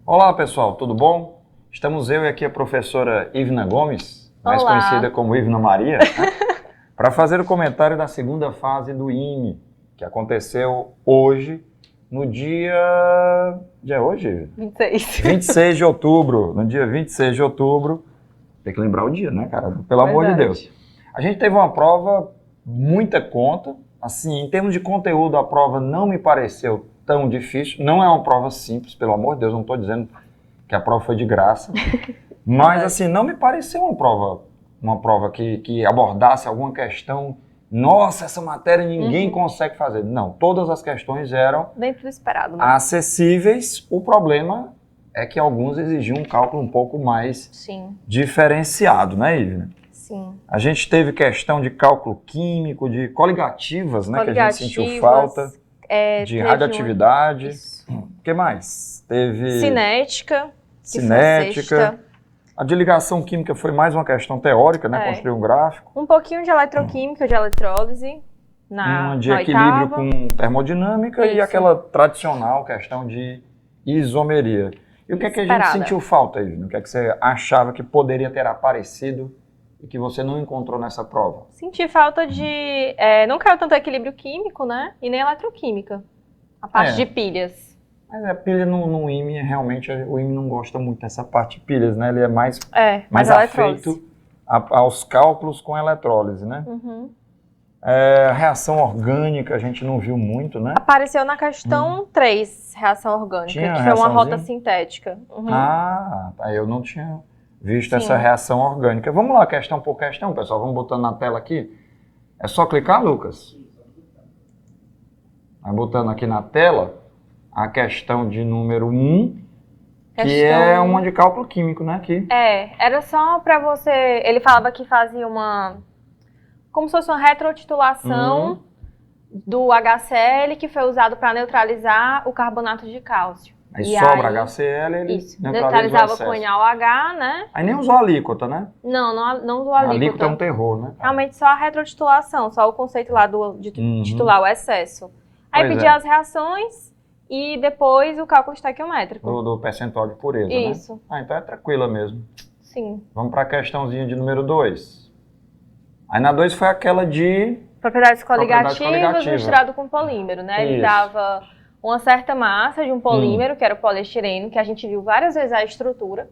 Olá pessoal, tudo bom? Estamos eu e aqui a professora Ivna Gomes, mais Olá. conhecida como Ivna Maria, né? Para fazer o comentário da segunda fase do IME, que aconteceu hoje, no dia é hoje? 26 de outubro, no dia 26 de outubro, tem que lembrar o dia, né, cara? Pelo amor de Deus. A gente teve uma prova, muita conta, assim, em termos de conteúdo, a prova não me pareceu tão difícil, não é uma prova simples, pelo amor de Deus, não estou dizendo que a prova foi de graça, mas assim, não me pareceu uma prova que abordasse alguma questão, nossa, essa matéria ninguém consegue fazer. Não, todas as questões eram dentro do esperado, né? acessíveis, o problema é que alguns exigiam um cálculo um pouco mais diferenciado, né, Ivna? Sim. A gente teve questão de cálculo químico, de coligativas, né, que a gente sentiu falta, de radioatividade. O que mais? Teve cinética. A de ligação química foi mais uma questão teórica, né, construir um gráfico. Um pouquinho de eletroquímica, de eletrólise. Uma de equilíbrio com termodinâmica e aquela tradicional questão de isomeria. E o que é que a gente sentiu falta, Ivna? O que é que você achava que poderia ter aparecido e que você não encontrou nessa prova? Senti falta de... não caiu tanto equilíbrio químico, né? E nem eletroquímica. A parte de pilhas. Mas a pilha no IME, realmente, o IME não gosta muito dessa parte de pilhas, né? Ele é mais afeito aos cálculos com eletrólise, né? Reação orgânica, a gente não viu muito, né? Apareceu na questão 3, reação orgânica, que foi uma rota sintética. Eu não tinha visto essa reação orgânica. Vamos lá, questão por questão, pessoal. Vamos botando na tela aqui. É só clicar, Lucas? Vai botando aqui na tela a questão de número 1, que é uma de cálculo químico, né? Aqui. Era só para você... Ele falava que fazia como se fosse uma retrotitulação do HCl, que foi usado para neutralizar o carbonato de cálcio. Aí sobra HCl, ele neutralizava com NaOH, né? Aí nem usou alíquota, né? Não usou alíquota. A alíquota é um terror, né? Realmente só a retrotitulação, só o conceito lá de titular o excesso. Aí pedia as reações e depois o cálculo estequiométrico. Do percentual de pureza, né? Isso. Então é tranquila mesmo. Sim. Vamos para a questãozinha de número 2. Aí na 2 foi aquela de... Propriedades coligativas misturado com polímero, né? Ele dava uma certa massa de um polímero, que era o poliestireno, que a gente viu várias vezes a estrutura.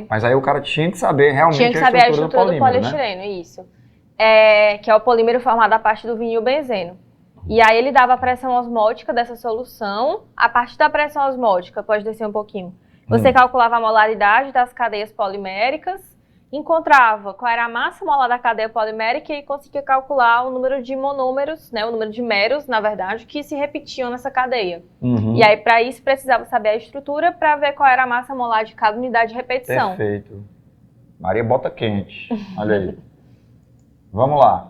Mas aí o cara tinha que saber realmente a estrutura do poliestireno, né? Isso. Que é o polímero formado a partir do vinilbenzeno. E aí ele dava a pressão osmótica dessa solução. A partir da pressão osmótica, pode descer um pouquinho, você calculava a molaridade das cadeias poliméricas, encontrava qual era a massa molar da cadeia polimérica e conseguia calcular o número de monômeros, né, o número de meros, na verdade, que se repetiam nessa cadeia. E aí, para isso, precisava saber a estrutura para ver qual era a massa molar de cada unidade de repetição. Perfeito. Maria bota quente. Olha aí. Vamos lá.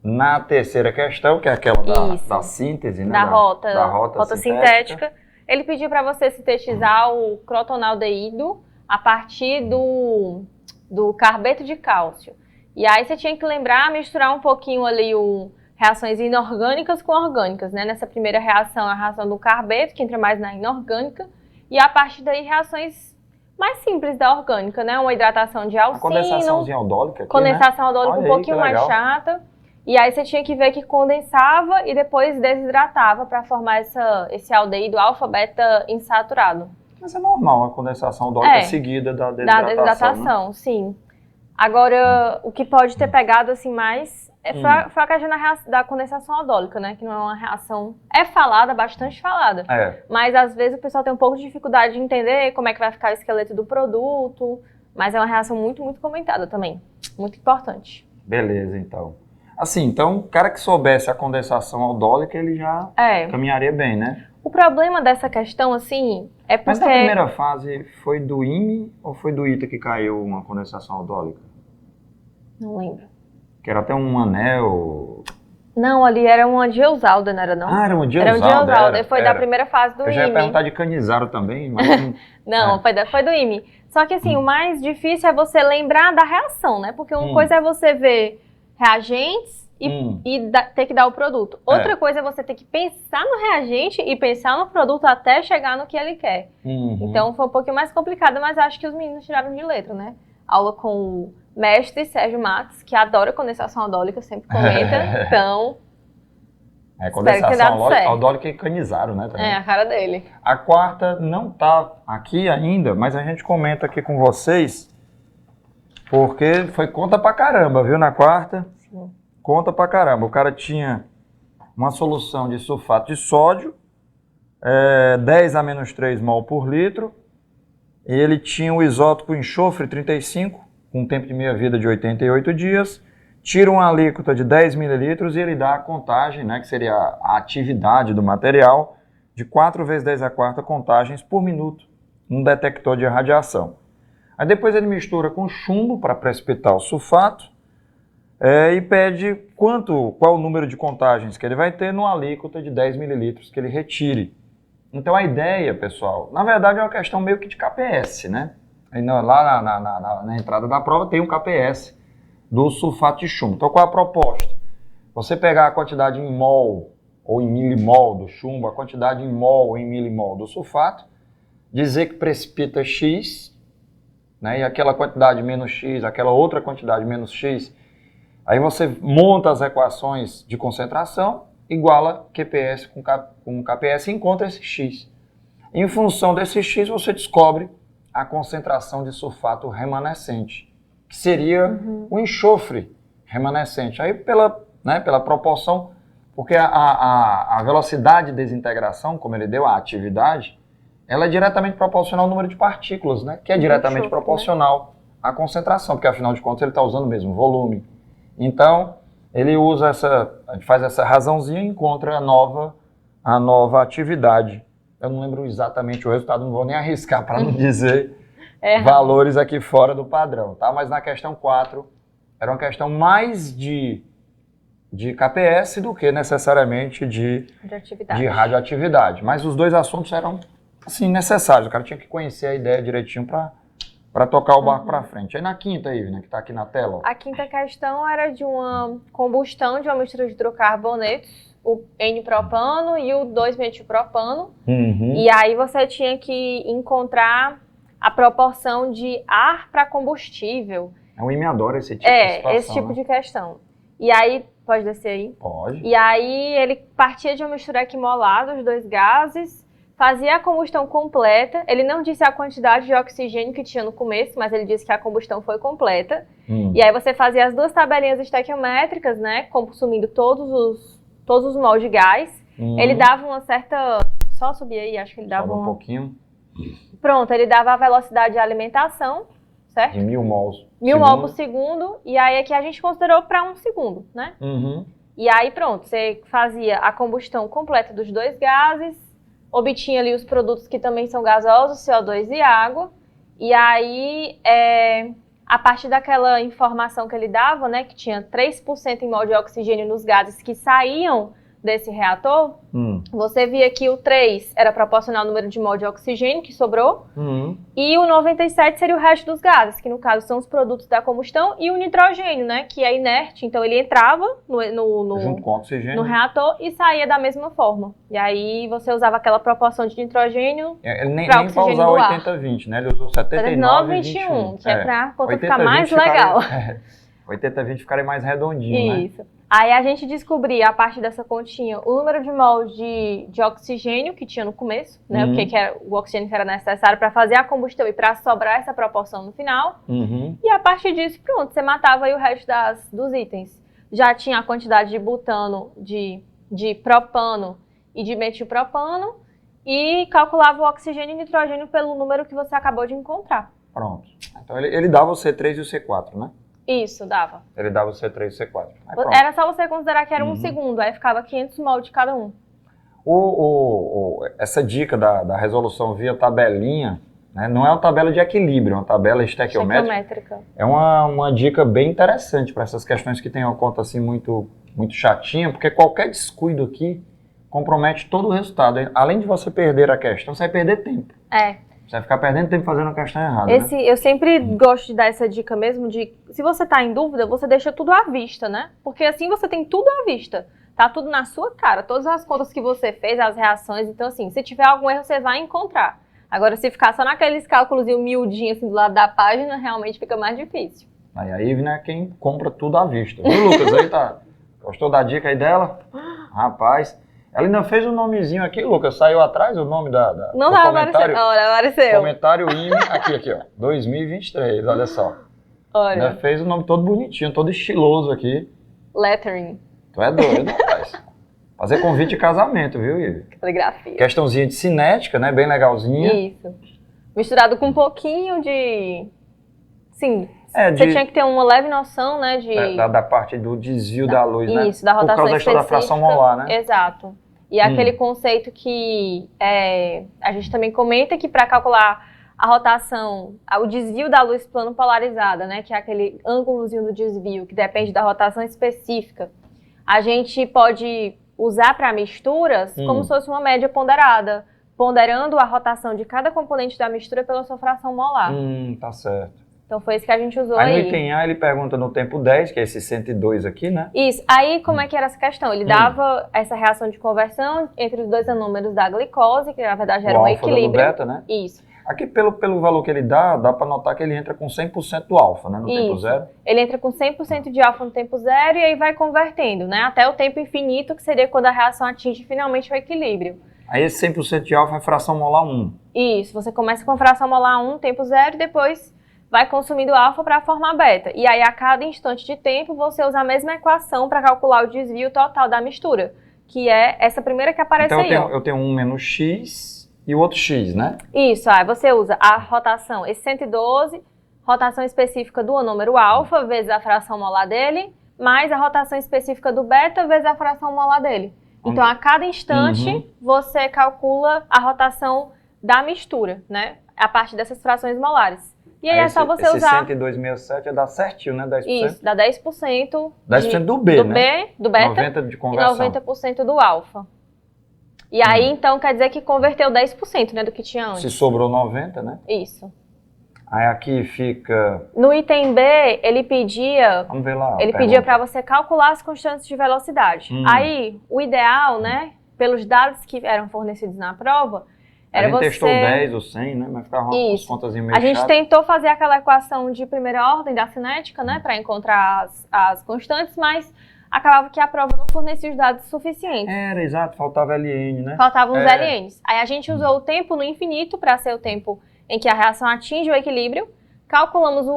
Na terceira questão, que é aquela da síntese, né? Da rota sintética, ele pediu para você sintetizar o crotonaldeído a partir do carbeto de cálcio. E aí você tinha que lembrar, misturar um pouquinho ali reações inorgânicas com orgânicas, né? Nessa primeira reação, a reação do carbeto, que entra mais na inorgânica, e a partir daí reações mais simples da orgânica, né? Uma hidratação de alcino. A condensaçãozinha aldólica aqui, condensação aldólica um pouquinho mais chata. E aí você tinha que ver que condensava e depois desidratava para formar esse aldeído alfa-beta insaturado. Mas é normal a condensação aldólica seguida da desidratação. Da desidratação, né? Sim. Agora, o que pode ter pegado assim mais foi a questão da condensação aldólica, né? Que não é uma reação... É falada, bastante falada. Mas às vezes o pessoal tem um pouco de dificuldade de entender como é que vai ficar o esqueleto do produto. Mas é uma reação muito, muito comentada também. Muito importante. Beleza, então. Assim, então, o cara que soubesse a condensação aldólica, ele já caminharia bem, né? O problema dessa questão, assim, é porque... Mas na primeira fase, foi do IME ou foi do ITA que caiu uma condensação aldólica? Não lembro. Que era até um anel... Não, ali era uma Diosalda, não era não? Era uma Diosalda. Era uma Diosalda, foi da primeira fase do IME. Eu já ia perguntar de Canizaro também, mas... Não, foi do IME. Só que, assim, o mais difícil é você lembrar da reação, né? Porque uma coisa é você ver reagentes e ter que dar o produto. Outra coisa é você ter que pensar no reagente e pensar no produto até chegar no que ele quer. Então foi um pouquinho mais complicado, mas acho que os meninos tiraram de letra, né? Aula com o mestre Sérgio Matos, que adora condensação aldólica, sempre comenta. Então, condensação aldólica e canizaram, né? Também. A cara dele. A quarta não tá aqui ainda, mas a gente comenta aqui com vocês, porque foi conta pra caramba, viu? Na quarta, sim. Conta pra caramba. O cara tinha uma solução de sulfato de sódio, 10 a menos 3 mol por litro, e ele tinha o isótopo enxofre 35, com um tempo de meia-vida de 88 dias, tira uma alíquota de 10 mililitros e ele dá a contagem, né, que seria a atividade do material, de 4 vezes 10 a quarta contagens por minuto, num detector de radiação. Aí depois ele mistura com chumbo para precipitar o sulfato e pede qual o número de contagens que ele vai ter numa alíquota de 10 mililitros que ele retire. Então a ideia, pessoal, na verdade é uma questão meio que de KPS, né? Lá na entrada da prova tem um KPS do sulfato de chumbo. Então qual é a proposta? Você pegar a quantidade em mol ou em milimol do chumbo, a quantidade em mol ou em milimol do sulfato, dizer que precipita X, né, e aquela quantidade menos X, aquela outra quantidade menos X, aí você monta as equações de concentração, iguala QPS com KPS e encontra esse X. Em função desse X, você descobre a concentração de sulfato remanescente, que seria o enxofre remanescente. Aí pela proporção, porque a velocidade de desintegração, como ele deu, a atividade, ela é diretamente proporcional ao número de partículas, né? Que é diretamente enxofre, proporcional à concentração, porque afinal de contas ele está usando o mesmo volume. Então, ele usa a gente faz essa razãozinha e encontra a nova atividade. Eu não lembro exatamente o resultado, não vou nem arriscar para não dizer valores aqui fora do padrão, tá? Mas na questão 4, era uma questão mais de KPS do que necessariamente de radioatividade. Mas os dois assuntos eram, assim, necessários. O cara tinha que conhecer a ideia direitinho para tocar o barco para frente. Aí na quinta, Ivna, que está aqui na tela. Ó. A quinta questão era de uma combustão de uma mistura de hidrocarbonetos, o N-propano e o 2-metilpropano. E aí você tinha que encontrar a proporção de ar para combustível. O IME adora esse tipo de situação. Esse tipo de questão. E aí, pode descer aí? Pode. E aí ele partia de uma mistura equimolada, os dois gases, fazia a combustão completa. Ele não disse a quantidade de oxigênio que tinha no começo, mas ele disse que a combustão foi completa. E aí você fazia as duas tabelinhas estequiométricas, né, consumindo todos os mols de gás. Ele dava uma certa... Só subir aí, acho que ele dava um pouquinho. Pronto, ele dava a velocidade de alimentação, certo? De 1000 mols. 1000 mol por segundo. E aí aqui a gente considerou para 1 segundo, né? E aí pronto, você fazia a combustão completa dos dois gases, obtinha ali os produtos que também são gasosos, CO2 e água. E aí, a partir daquela informação que ele dava, né, que tinha 3% em mol de oxigênio nos gases que saíam desse reator, você via que o 3 era proporcional ao número de mol de oxigênio que sobrou, e o 97 seria o resto dos gases, que no caso são os produtos da combustão, e o nitrogênio, né, que é inerte, então ele entrava junto com o oxigênio no reator e saía da mesma forma. E aí você usava aquela proporção de nitrogênio ele nem para usar 80-20, né? Ele usou 79-21, que é para ficar mais legal. 80-20 ficaria mais redondinho, né? Isso. Aí a gente descobria, a partir dessa continha, o número de mols de oxigênio que tinha no começo, né? O que era o oxigênio que era necessário para fazer a combustão e para sobrar essa proporção no final. E a partir disso, pronto, você matava aí o resto dos itens. Já tinha a quantidade de butano, de propano e de metilpropano e calculava o oxigênio e nitrogênio pelo número que você acabou de encontrar. Pronto. Então ele dava o C3 e o C4, né? Isso, dava. Ele dava o C3 e o C4. Era só você considerar que era 1 segundo, aí ficava 500 mol de cada um. Essa dica da resolução via tabelinha, né, não é uma tabela de equilíbrio, é uma tabela estequiométrica. É uma dica bem interessante para essas questões que tem uma conta assim muito, muito chatinha, porque qualquer descuido aqui compromete todo o resultado. Além de você perder a questão, você vai perder tempo. Você vai ficar perdendo tempo fazendo a questão errada, né? Eu sempre gosto de dar essa dica mesmo de, se você tá em dúvida, você deixa tudo à vista, né? Porque assim você tem tudo à vista. Tá tudo na sua cara, todas as contas que você fez, as reações. Então assim, se tiver algum erro, você vai encontrar. Agora, se ficar só naqueles cálculos miudinhos assim do lado da página, realmente fica mais difícil. Aí a Ivna é quem compra tudo à vista. Viu, Lucas? Aí tá. Gostou da dica aí dela? Rapaz... Ela ainda fez um nomezinho aqui, Lucas. Saiu atrás o nome da não dá comentário. Olha, apareceu. Comentário IME, aqui, ó. 2023, olha só. Olha. Ainda fez o nome todo bonitinho, todo estiloso aqui. Lettering. Tu é doido, rapaz. Fazer convite de casamento, viu, Ive? Caligrafia. Questãozinha de cinética, né? Bem legalzinha. Isso. Misturado com um pouquinho de... Sim. Você tinha que ter uma leve noção, né? Da parte do desvio da luz, né? Isso, da rotação por causa da fração molar, né? Exato. E aquele conceito que a gente também comenta que para calcular a rotação, o desvio da luz plano polarizada, né, que é aquele ângulozinho do desvio que depende da rotação específica, a gente pode usar para misturas como se fosse uma média ponderada, ponderando a rotação de cada componente da mistura pela sua fração molar. Tá certo. Então foi isso que a gente usou aí. Aí no item A ele pergunta no tempo 10, que é esse 102 aqui, né? Isso. Aí como é que era essa questão? Ele dava essa reação de conversão entre os dois anômeros da glicose, que na verdade era um equilíbrio. Do beta, né? Isso. Aqui pelo valor que ele dá para notar que ele entra com 100% do alfa, né? No tempo zero. Ele entra com 100% de alfa no tempo zero e aí vai convertendo, né? Até o tempo infinito, que seria quando a reação atinge finalmente o equilíbrio. Aí esse 100% de alfa é fração molar 1. Isso. Você começa com fração molar 1, tempo zero, e depois vai consumindo alfa para formar beta. E aí, a cada instante de tempo, você usa a mesma equação para calcular o desvio total da mistura, que é essa primeira que aparece aí. Então, eu tenho um menos x e o outro x, né? Isso, aí você usa a rotação, esse 112, rotação específica do anômero alfa, vezes a fração molar dele, mais a rotação específica do beta, vezes a fração molar dele. Então, a cada instante, você calcula a rotação da mistura, né? A partir dessas frações molares. E aí é só você usar... Esse 102,67 dá certinho, né? 10%? Isso, dá 10%. 10% do B, né? Do beta 90% de conversão. E 90% do alfa. E aí, então, quer dizer que converteu 10%, né, do que tinha antes. Se sobrou 90%, né? Isso. Aí aqui fica... No item B, ele pedia... Vamos ver lá. Ele pedia para você calcular as constantes de velocidade. Aí, o ideal, né, pelos dados que eram fornecidos na prova... A gente testou 10 ou 100, né? Mas ficava umas contas meio chatas. A gente tentou fazer aquela equação de primeira ordem da cinética, né? Para encontrar as constantes, mas acabava que a prova não fornecia os dados suficientes. Era, exato. Faltava LN, né? Faltavam os LNs. Aí a gente usou o tempo no infinito para ser o tempo em que a reação atinge o equilíbrio. Calculamos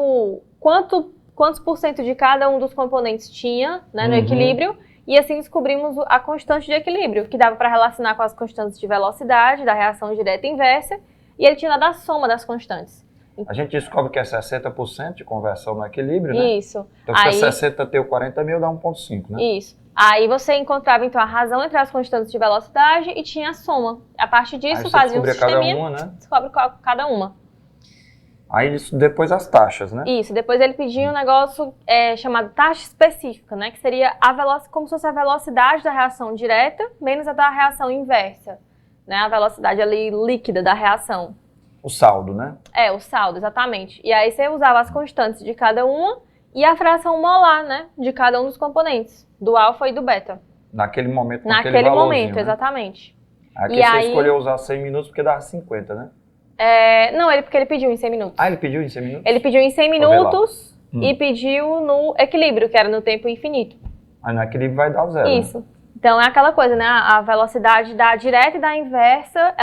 quantos por cento de cada um dos componentes tinha, né, no equilíbrio. E assim descobrimos a constante de equilíbrio, que dava para relacionar com as constantes de velocidade, da reação direta e inversa, e ele tinha dado a soma das constantes. A gente descobre que é 60% de conversão no equilíbrio, né? Isso. Então, se é 60 ter o 40 mil, dá 1,5, né? Isso. Aí você encontrava, então, a razão entre as constantes de velocidade e tinha a soma. A partir disso, fazia um sisteminha, cada uma, né? Descobre cada uma. Aí depois as taxas, né? Isso, depois ele pedia um negócio chamado taxa específica, né? Que seria como se fosse a velocidade da reação direta menos a da reação inversa, né? A velocidade ali líquida da reação. O saldo, né? O saldo, exatamente. E aí você usava as constantes de cada uma e a fração molar, né? De cada um dos componentes, do alfa e do beta. Naquele momento, com Naquele momento, né? Exatamente. Aqui você escolheu usar 100 minutos porque dava 50, né? Não, porque ele pediu em 100 minutos. Ah, ele pediu em 100 minutos? Ele pediu em 100 minutos e pediu no equilíbrio, que era no tempo infinito. Aí no equilíbrio vai dar o zero. Isso. Né? Então é aquela coisa, né? A velocidade da direta e da inversa,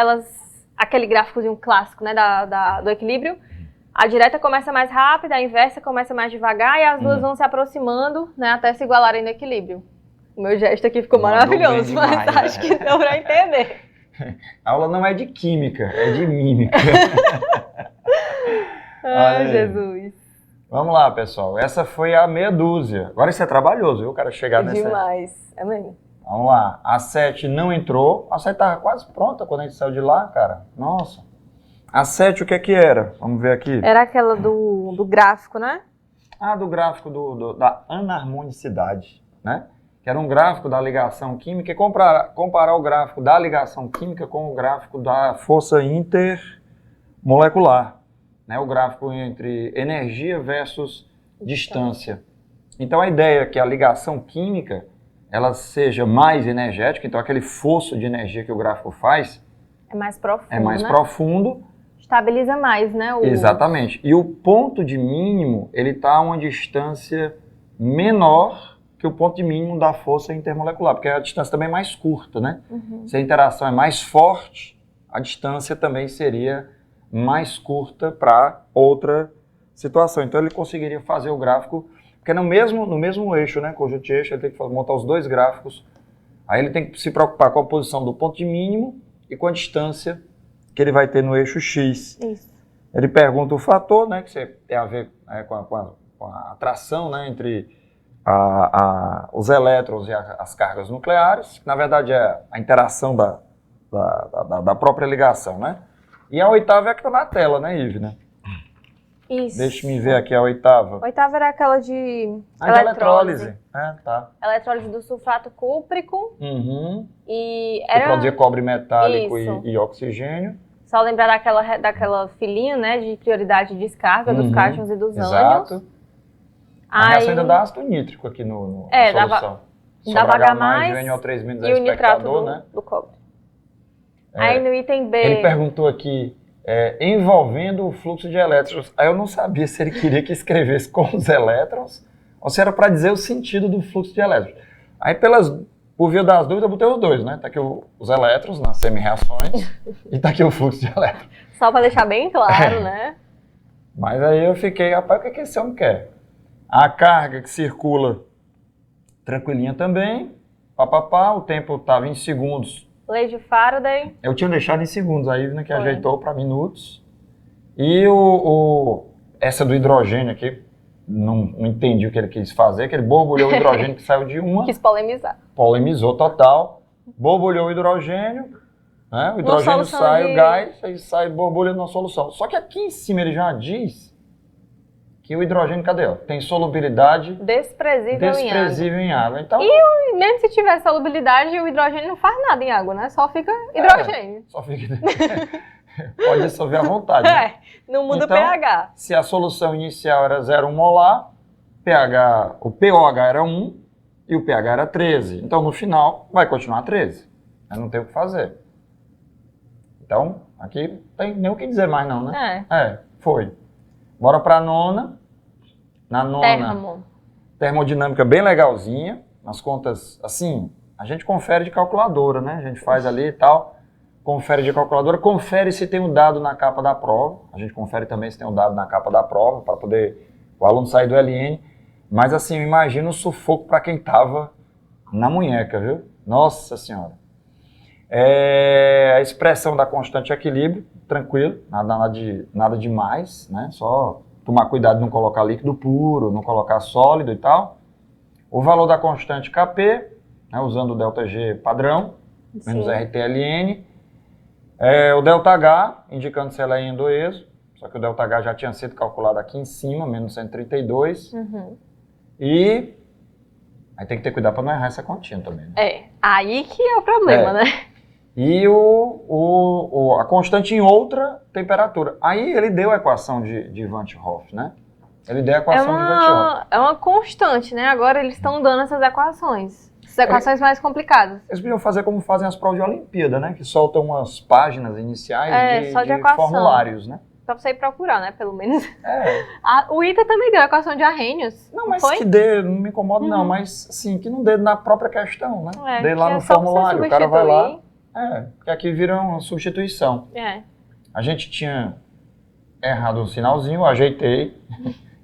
aquele gráficozinho clássico, né, do equilíbrio. A direta começa mais rápida, a inversa começa mais devagar e as duas vão se aproximando, né, até se igualarem no equilíbrio. O meu gesto aqui ficou maravilhoso, demais, mas acho que deu para entender. A aula não é de química, é de mímica. Ai, Jesus. Vamos lá, pessoal. Essa foi a meia dúzia. Agora isso é trabalhoso, viu? O cara chegar nessa... Demais. É mesmo. Vamos lá. A 7 não entrou. A 7 estava quase pronta quando a gente saiu de lá, cara. Nossa. A 7 o que era? Vamos ver aqui. Era aquela do gráfico, né? Do gráfico da anarmonicidade, né? Que era um gráfico da ligação química, e comparar o gráfico da ligação química com o gráfico da força intermolecular. molecular, né? O gráfico entre energia versus distância. Então a ideia é que a ligação química ela seja mais energética, então aquele fosso de energia que o gráfico faz é mais profundo, né? profundo. Estabiliza mais, né? Exatamente. E o ponto de mínimo, ele está a uma distância menor que o ponto de mínimo da força intermolecular, porque a distância também é mais curta, né? Se a interação é mais forte, a distância também seria mais curta para outra situação. Então ele conseguiria fazer o gráfico, porque no mesmo eixo, né, conjunto eixo, ele tem que montar os dois gráficos. Aí ele tem que se preocupar com a posição do ponto de mínimo e com a distância que ele vai ter no eixo X. Isso. Ele pergunta o fator, né, que tem a ver com a atração, né, entre os elétrons e as cargas nucleares, que na verdade é a interação da própria ligação, né? E a oitava é a que está na tela, né, Ive, né? Isso. Deixa-me ver aqui a oitava. A oitava era aquela de eletrólise. Tá. Eletrólise do sulfato cúprico. E que produzia cobre metálico e oxigênio. Só lembrar daquela filinha, né, de prioridade de descarga dos cátions e dos ânions. Exato. A reação ainda dá ácido nítrico aqui na solução. Dava H+, e o NO3- e o nitrato né? do cobre. Aí no item B... Ele perguntou aqui, envolvendo o fluxo de elétrons. Aí eu não sabia se ele queria que escrevesse com os elétrons ou se era para dizer o sentido do fluxo de elétrons. Aí por via das dúvidas eu botei os dois, né? Tá aqui os elétrons nas semi-reações e tá aqui o fluxo de elétrons. Só para deixar bem claro, né? Mas aí eu fiquei, rapaz, o que esse homem quer? A carga que circula tranquilinha também, o tempo estava em segundos. Lei de Faraday. Eu tinha deixado em segundos, a Ivna que ajeitou para minutos. E essa do hidrogênio aqui, não entendi o que ele quis fazer, que ele borbulhou o hidrogênio que saiu de uma. Quis polemizar. Polemizou total, borbulhou o hidrogênio, né? O hidrogênio sai, o gás, aí sai borbulhando na solução. Só que aqui em cima ele já diz que o hidrogênio, cadê? Tem solubilidade desprezível em água. Então, e mesmo se tiver solubilidade, o hidrogênio não faz nada em água, né? Só fica hidrogênio. Só fica... Pode dissolver à vontade. Né? Não muda então, o pH. Se a solução inicial era 0,1 molar, o pOH era 1 e o pH era 13. Então, no final, vai continuar 13. Aí não tem o que fazer. Então, aqui não tem nem o que dizer mais não, né? Foi. Bora para a nona. Na nona, termodinâmica bem legalzinha. As contas, assim, a gente confere de calculadora, né? A gente faz ali e tal, confere de calculadora, confere se tem um dado na capa da prova. A gente confere também se tem um dado na capa da prova, para poder o aluno sair do LN. Mas assim, eu imagino o sufoco para quem estava na munheca, viu? Nossa Senhora. A expressão da constante de equilíbrio, tranquilo, nada demais, né? Só tomar cuidado de não colocar líquido puro, não colocar sólido e tal. O valor da constante Kp, né, usando o ΔG padrão, menos RTLN. O ΔH, indicando se ela é endoeso, só que o ΔH já tinha sido calculado aqui em cima, menos 132. E aí tem que ter cuidado para não errar essa continha também. Né? Aí que é o problema, né? E a constante em outra temperatura. Aí ele deu a equação de Van't Hoff, né? Ele deu a equação de Van't Hoff. É uma constante, né? Agora eles estão dando essas equações. Essas equações mais complicadas. Eles podiam fazer como fazem as provas de Olimpíada, né? Que soltam umas páginas iniciais só de formulários, né? Pra você ir procurar, né? Pelo menos. O ITA também deu a equação de Arrhenius. Não, mas que dê, não me incomoda não. Mas, assim, que não dê na própria questão, né? Dê lá no formulário, o cara vai lá. Porque aqui vira uma substituição. A gente tinha errado um sinalzinho, ajeitei,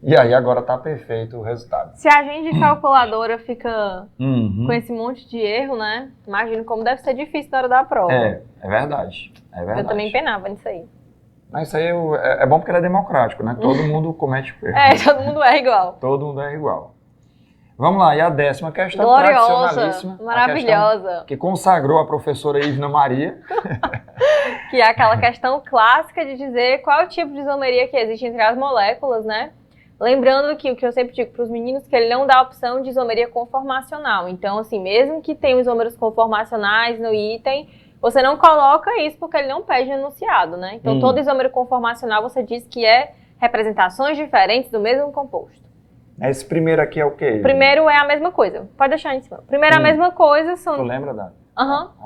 e aí agora tá perfeito o resultado. Se a gente de calculadora fica com esse monte de erro, né? Imagino como deve ser difícil na hora da prova. É verdade. Eu também penava nisso aí. Mas isso aí é bom porque ele é democrático, né? Todo mundo comete erro. Todo mundo é igual. Todo mundo é igual. Vamos lá, e a 10ª questão tradicionalíssima, maravilhosa, que consagrou a professora Ivna Maria. Que é aquela questão clássica de dizer qual é o tipo de isomeria que existe entre as moléculas, né? Lembrando que o que eu sempre digo para os meninos, que ele não dá a opção de isomeria conformacional. Então, assim, mesmo que tenha isômeros conformacionais no item, Você não coloca isso porque ele não pede no enunciado, né? Então, todo isômero conformacional você diz que é representações diferentes do mesmo composto. Esse primeiro aqui é o quê? Primeiro é a mesma coisa. Pode deixar em cima. Primeiro é a mesma coisa. Tu lembra, Dani?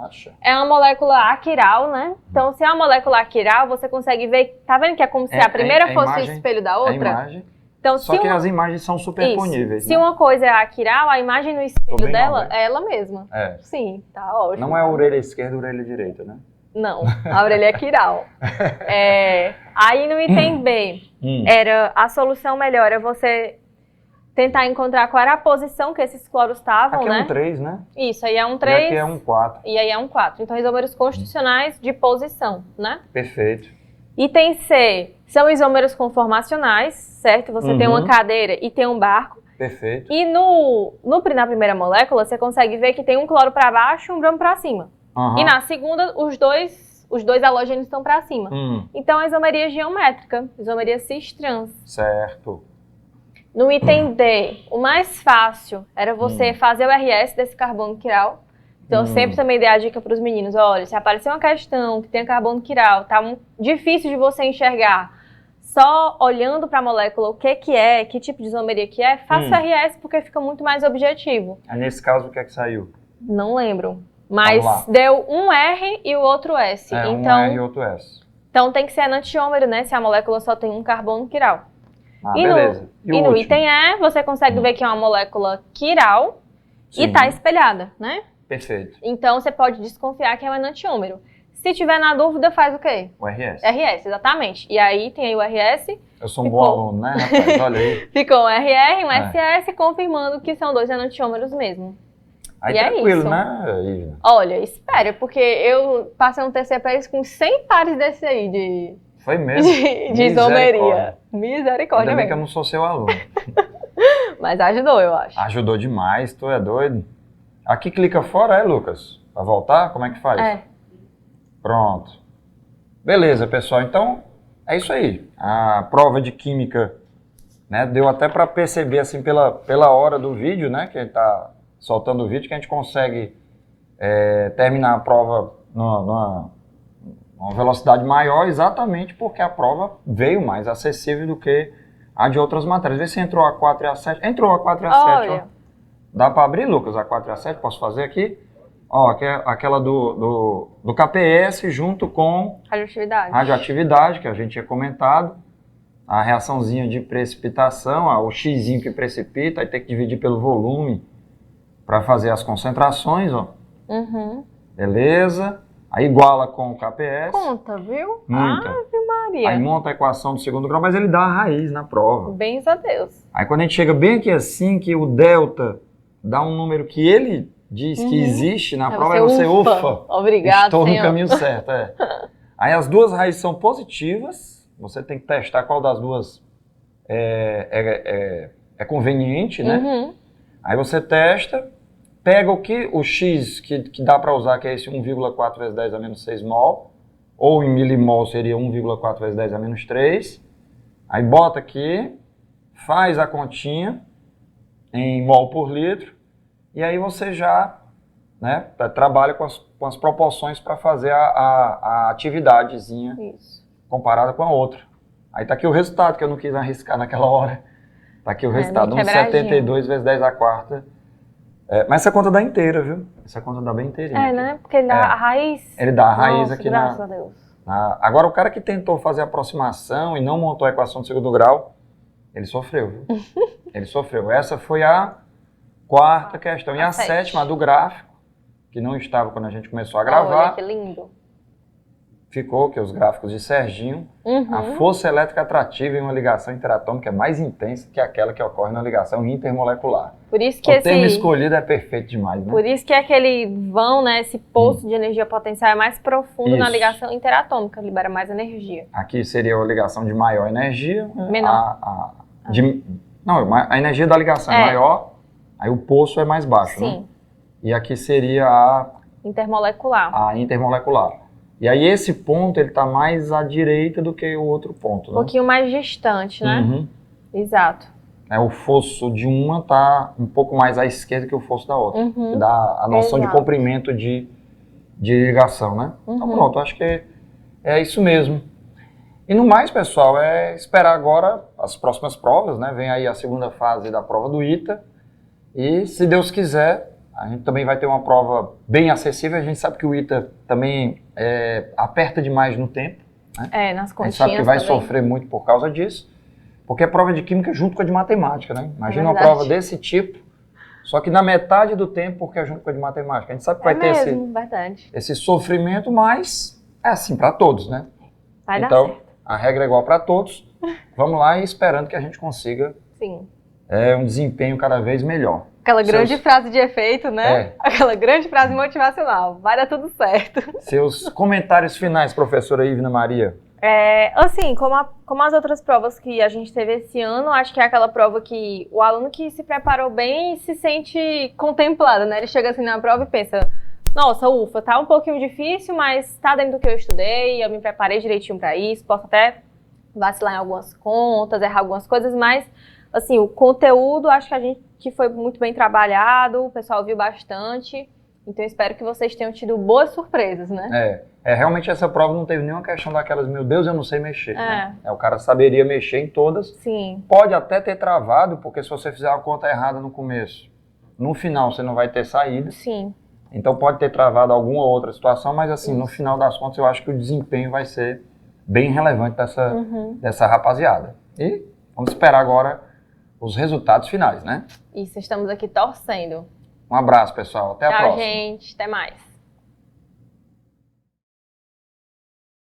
Acha. É uma molécula aquiral, né? Então, se é uma molécula aquiral, você consegue ver... Tá vendo que é como se a primeira fosse o espelho da outra? A imagem. Então, só que as imagens são superponíveis. Se uma coisa é aquiral, a imagem no espelho dela é ela mesma. Sim, tá ótimo. Não é a orelha esquerda e a orelha direita, né? Não, a orelha é quiral. Aí no item B, era a solução melhor é você tentar encontrar qual era a posição que esses cloros estavam, aqui né? É um 3, né? Isso, aí é um 3. E aqui é um 4. E aí é um 4. Então, isômeros constitucionais de posição, né? Perfeito. Item C, são isômeros conformacionais, certo? Você tem uma cadeira e tem um barco. Perfeito. E na primeira molécula, você consegue ver que tem um cloro para baixo e um bromo para cima. E na segunda, os dois halogênios estão para cima. Então, a isomeria geométrica, isomeria cis-trans. Certo. No item D, o mais fácil era você fazer o RS desse carbono quiral. Então, eu sempre também dei a dica para os meninos, olha, se aparecer uma questão que tem carbono quiral, tá difícil de você enxergar só olhando para a molécula o que é, que tipo de isomeria que é, faça o RS porque fica muito mais objetivo. Aí, nesse caso, o que é que saiu? Não lembro. Mas deu um R e o outro S. Então, um R e outro S. Então tem que ser enantiômero, né? Se a molécula só tem um carbono quiral. Beleza. E no item E, você consegue ver que é uma molécula quiral e está espelhada, né? Perfeito. Então você pode desconfiar que é um enantiômero. Se tiver na dúvida, faz o quê? O RS. RS, exatamente. E aí tem aí o RS. Eu sou um bom aluno, né, rapaz? Olha aí. Ficou um RR, um SS, confirmando que são 2 enantiômeros mesmo. Aí e tranquilo, é isso. Né, Ivna? Olha, espera, porque eu passei um TCE para eles com 100 pares desse aí de... Foi mesmo? De isomeria. Misericórdia Ainda bem mesmo. que eu não sou seu aluno. Mas ajudou, eu acho. Ajudou demais, tu é doido. Aqui clica fora, Lucas? Pra voltar, como é que faz? Pronto. Beleza, pessoal. Então, é isso aí. A prova de química, né, deu até para perceber, assim, pela hora do vídeo, né, que a gente tá soltando o vídeo, que a gente consegue terminar a prova numa velocidade maior, exatamente porque a prova veio mais acessível do que a de outras matérias. Vê se entrou a 4 e a 7. Entrou a 4 e a 7, ó. Dá para abrir, Lucas, a 4 e a 7? Posso fazer aqui? Ó, aquela do KPS junto com radioatividade, que a gente tinha comentado. A reaçãozinha de precipitação, o xizinho que precipita, aí tem que dividir pelo volume para fazer as concentrações, ó. Beleza. Aí iguala com o KPS. Conta, viu? Muita. Ave Maria. Aí monta a equação do segundo grau, mas ele dá a raiz na prova. Bens a Deus. Aí quando a gente chega bem aqui assim, que o delta dá um número que ele diz que existe na prova, aí você ufa. Obrigado, estou senhor. no caminho certo, Aí as duas raízes são positivas, você tem que testar qual das duas é conveniente, né? Aí você testa, pega o X que dá para usar, que é esse 1,4 vezes 10 a menos 6 mol, ou em milimol seria 1,4 vezes 10 a menos 3. Aí bota aqui, faz a continha em mol por litro, e aí você já, né, trabalha com as proporções para fazer a atividadezinha comparada com a outra. Aí tá aqui o resultado, que eu não quis arriscar naquela hora. Tá aqui o resultado, 1,72 vezes 10 a quarta. Mas essa conta dá inteira, viu? Essa conta dá bem inteirinha. Né? Porque ele dá a raiz. Ele dá a raiz aqui graças a Deus. Agora, o cara que tentou fazer a aproximação e não montou a equação do segundo grau, ele sofreu, viu? Ele sofreu. Essa foi a quarta questão. E a sétima, a do gráfico, que não estava quando a gente começou a gravar. Olha que lindo. Ficou, que os gráficos de Serginho, a força elétrica atrativa em uma ligação interatômica é mais intensa que aquela que ocorre na ligação intermolecular. Por isso que o termo escolhido é perfeito demais, né? Por isso que aquele vão, né, esse poço de energia potencial é mais profundo na ligação interatômica, libera mais energia. Aqui seria a ligação de maior energia. Menor. A energia da ligação é maior, aí o poço é mais baixo, né? E aqui seria a intermolecular. E aí esse ponto, ele está mais à direita do que o outro ponto, né? Um pouquinho mais distante, né? Exato. O fosso de uma está um pouco mais à esquerda que o fosso da outra. Que dá a noção de comprimento de de ligação, né? Então pronto, acho que é isso mesmo. E no mais, pessoal, é esperar agora as próximas provas, né? Vem aí a segunda fase da prova do ITA. E, se Deus quiser, a gente também vai ter uma prova bem acessível. A gente sabe que o ITA também aperta demais no tempo, né? Nas continhas. A gente sabe que vai também sofrer muito por causa disso. Porque é prova de química junto com a de matemática, né? Imagina uma prova desse tipo, só que na metade do tempo, porque é junto com a de matemática. A gente sabe que vai ter esse sofrimento, mas é assim para todos, né? Vai dar certo. A regra é igual para todos. Vamos lá e esperando que a gente consiga um desempenho cada vez melhor. Aquela grande frase de efeito, né? Aquela grande frase motivacional. Vai dar tudo certo. Seus comentários finais, professora Ivna Maria. Assim, como as outras provas que a gente teve esse ano, acho que é aquela prova que o aluno que se preparou bem se sente contemplado, né? Ele chega assim na prova e pensa, nossa, ufa, tá um pouquinho difícil, mas tá dentro do que eu estudei, eu me preparei direitinho para isso, posso até vacilar em algumas contas, errar algumas coisas, mas, assim, o conteúdo acho que foi muito bem trabalhado, o pessoal viu bastante, então eu espero que vocês tenham tido boas surpresas, né? Realmente essa prova não teve nenhuma questão daquelas, meu Deus, eu não sei mexer, né? O cara saberia mexer em todas. Sim. Pode até ter travado, porque se você fizer uma conta errada no começo, no final você não vai ter saída. Sim. Então pode ter travado alguma outra situação, mas assim, no final das contas eu acho que o desempenho vai ser bem relevante dessa rapaziada. E vamos esperar agora os resultados finais, né? Isso, estamos aqui torcendo. Um abraço, pessoal. Até a próxima. Tchau, gente. Até mais.